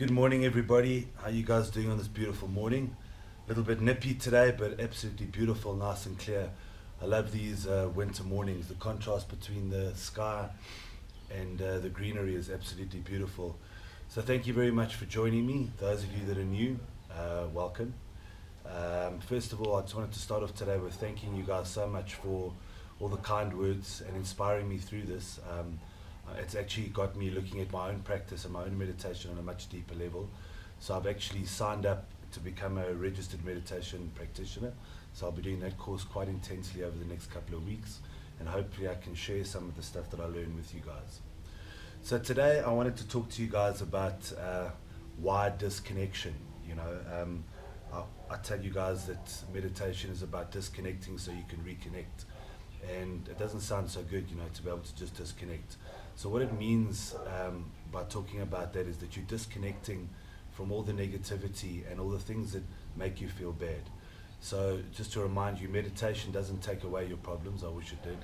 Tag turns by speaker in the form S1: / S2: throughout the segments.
S1: Good morning, everybody. How you guys doing on this beautiful morning? A little bit nippy today, but absolutely beautiful, nice and clear. I love these winter mornings. The contrast between the sky and the greenery is absolutely beautiful. So thank you very much for joining me. Those of you that are new, welcome. First of all, I just wanted to start off today with thanking you guys so much for all the kind words and inspiring me through this. It's actually got me looking at my own practice and my own meditation on a much deeper level. So I've actually signed up to become a registered meditation practitioner. So I'll be doing that course quite intensely over the next couple of weeks, and hopefully I can share some of the stuff that I learn with you guys. So today I wanted to talk to you guys about why disconnection. I tell you guys that meditation is about disconnecting so you can reconnect. And it doesn't sound so good, to be able to just disconnect. So what it means by talking about that is that you're disconnecting from all the negativity and all the things that make you feel bad. So just to remind you, meditation doesn't take away your problems, I wish it did,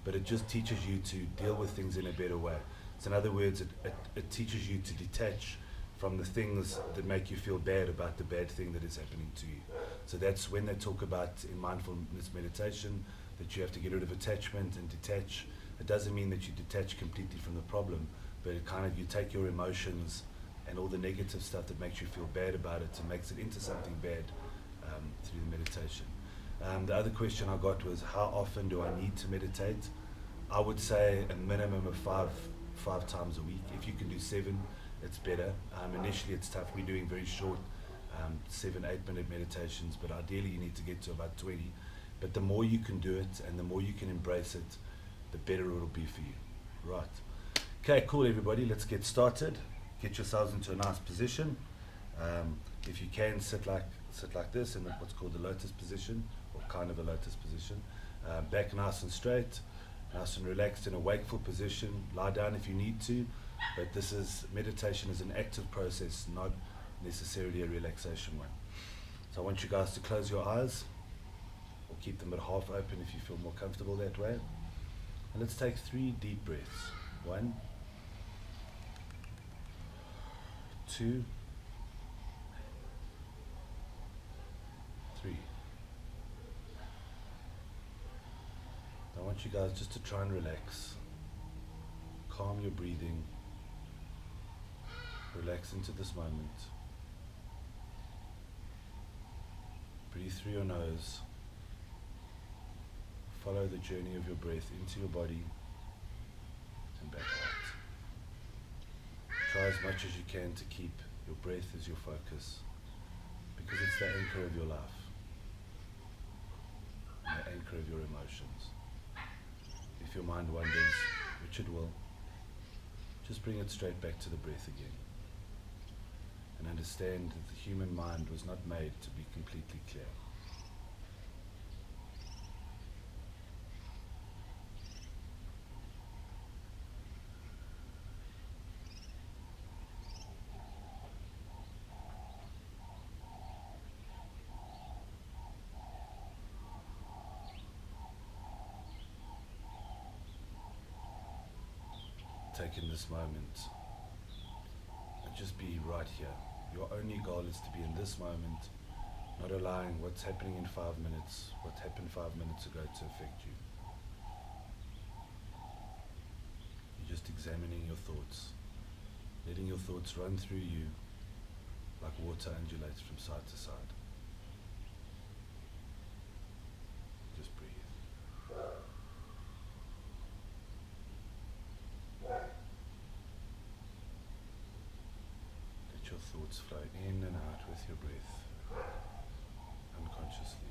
S1: but it just teaches you to deal with things in a better way. So in other words, it teaches you to detach from the things that make you feel bad about the bad thing that is happening to you. So that's when they talk about in mindfulness meditation that you have to get rid of attachment and detach. It doesn't mean that you detach completely from the problem, but it kind of, you take your emotions and all the negative stuff that makes you feel bad about it and makes it into something bad through the meditation. The other question I got was, how often do I need to meditate? I would say a minimum of five times a week. If you can do 7, it's better. Initially it's tough. We're doing very short 7-8 minute meditations, but ideally you need to get to about 20. But the more you can do it and the more you can embrace it, the better it'll be for you. Right. Okay, cool everybody, let's get started. Get yourselves into a nice position. If you can, sit like this in what's called the lotus position, or kind of a lotus position. Back nice and straight, nice and relaxed in a wakeful position. Lie down if you need to, but meditation is an active process, not necessarily a relaxation one. So I want you guys to close your eyes, or keep them at half open if you feel more comfortable that way. And let's take 3 deep breaths. 1, 2, 3. I want you guys just to try and relax. Calm your breathing. Relax into this moment. Breathe through your nose. Follow the journey of your breath into your body and back out. Try as much as you can to keep your breath as your focus, because it's the anchor of your life, and the anchor of your emotions. If your mind wanders, which it will, just bring it straight back to the breath again. And understand that the human mind was not made to be completely clear. Take in this moment and just be right here. Your only goal is to be in this moment, not allowing what's happening in 5 minutes, what happened 5 minutes ago to affect you. You're just examining your thoughts, letting your thoughts run through you like water undulates from side to side. Just breathe. Your thoughts flow in and out with your breath, unconsciously.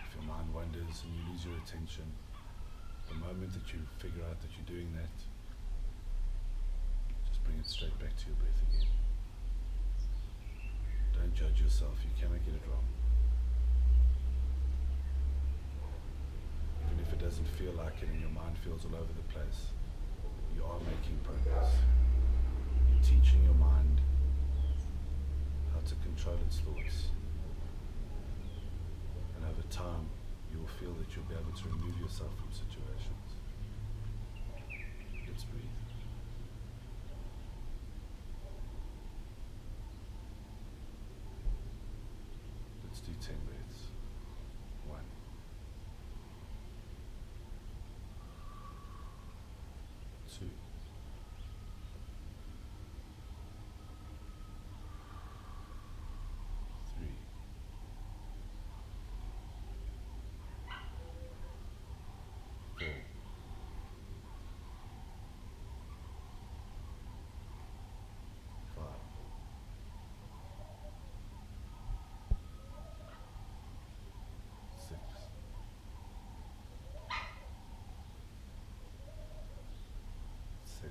S1: If your mind wanders and you lose your attention, the moment that you figure out that you're doing that, just bring it straight back to your breath again. Don't judge yourself, you cannot get it wrong. Even if it doesn't feel like it and your mind feels all over the place, you are making progress. You're teaching your mind how to control its thoughts. And over time, you will feel that you'll be able to remove yourself from situations. Let's breathe. Let's do 10 breaths. 1. 2. 3. 4. 5. 6. 7.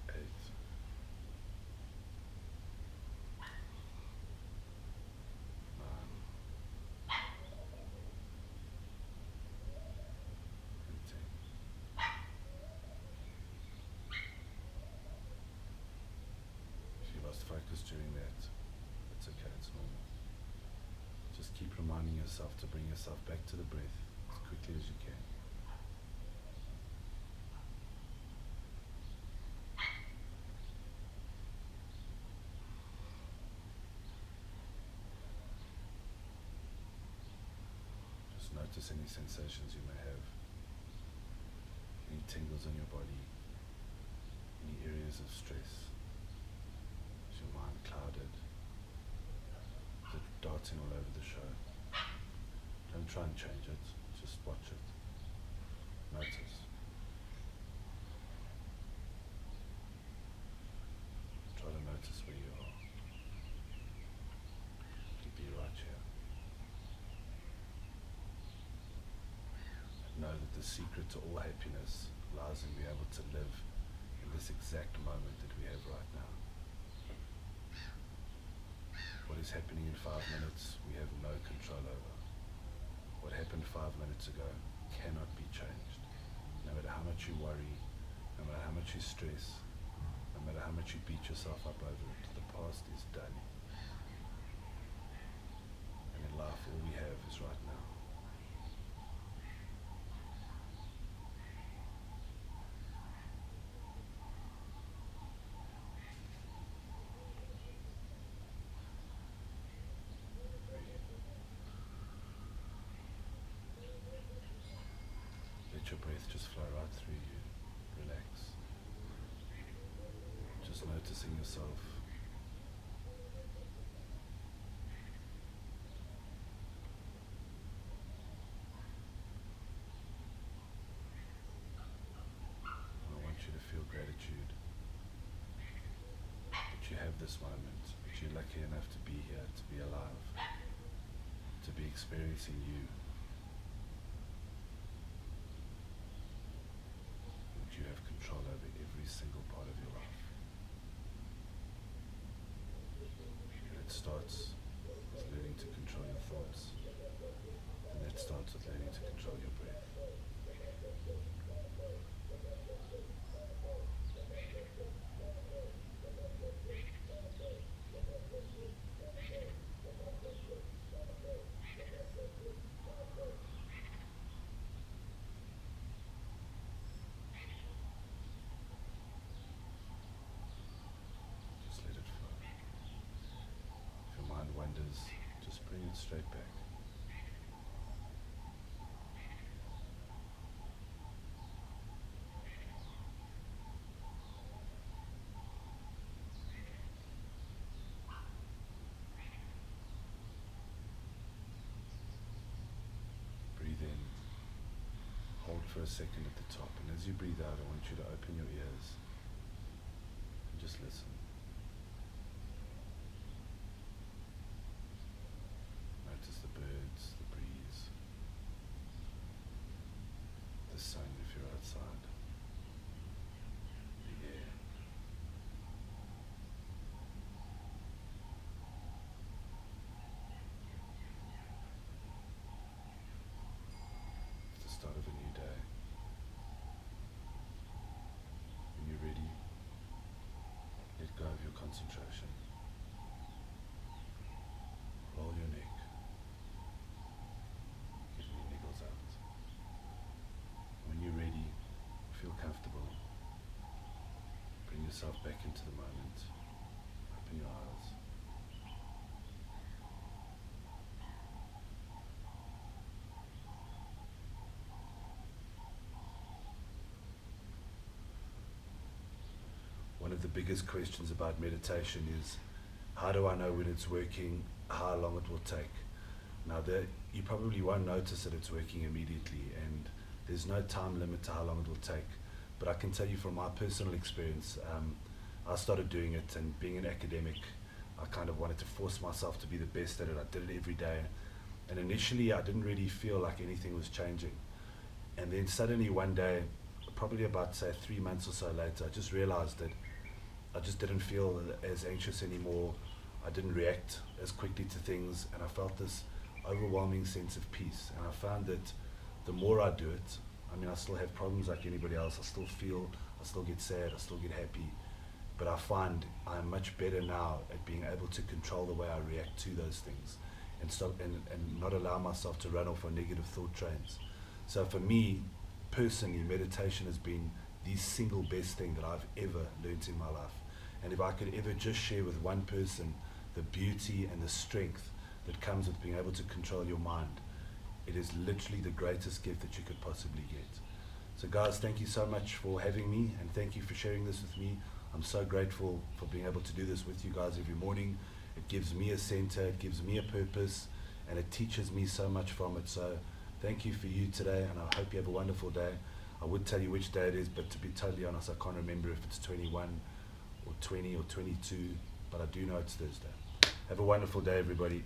S1: 8. 9. And 10. If you lost focus during that, it's okay, it's normal. Just keep reminding yourself to bring yourself back to the breath as quickly as you can. Just notice any sensations you may have, any tingles in your body, any areas of stress. Is your mind clouded? Is it darting all over the show? Don't try and change it, just watch it. Notice. Try to notice where you are. To be right here. And know that the secret to all happiness lies in being able to live in this exact moment that we have right now. What is happening in 5 minutes, we have no control over. What happened 5 minutes ago cannot be changed. No matter how much you worry, no matter how much you stress, no matter how much you beat yourself up over it, the past is done. And in life, all we have is right now. Let your breath just flow right through you. Relax. Just noticing yourself. And I want you to feel gratitude that you have this moment, that you're lucky enough to be here, to be alive, to be experiencing you. You have control over every single part of your life. And it starts with learning to control your thoughts. And that starts with learning to control your breath. Just bring it straight back. Breathe in. Hold for a second at the top, and as you breathe out, I want you to open your ears and just listen. Notice the birds, the breeze, the sun if you're outside, the air. concentration. Roll your neck. Get any niggles out. When you're ready, feel comfortable. Bring yourself back into the moment. Open your eyes. One of the biggest questions about meditation is, how do I know when it's working, how long it will take? Now, you probably won't notice that it's working immediately, and there's no time limit to how long it will take. But I can tell you from my personal experience, I started doing it, and being an academic, I kind of wanted to force myself to be the best at it. I did it every day, and initially I didn't really feel like anything was changing. And then suddenly one day, probably about say 3 months or so later, I just realized that I just didn't feel as anxious anymore. I didn't react as quickly to things, and I felt this overwhelming sense of peace. And I found that the more I do it, I mean, I still have problems like anybody else. I still feel, I still get sad, I still get happy. But I find I'm much better now at being able to control the way I react to those things, and stop and not allow myself to run off on negative thought trains. So for me, personally, meditation has been the single best thing that I've ever learned in my life. And if I could ever just share with one person the beauty and the strength that comes with being able to control your mind, it is literally the greatest gift that you could possibly get. So guys, thank you so much for having me, and thank you for sharing this with me. I'm so grateful for being able to do this with you guys every morning. It gives me a center, it gives me a purpose, and it teaches me so much from it. So thank you for you today, and I hope you have a wonderful day. I would tell you which day it is, but to be totally honest, I can't remember if it's 21 or 20 or 22, but I do know it's Thursday. Have a wonderful day, everybody.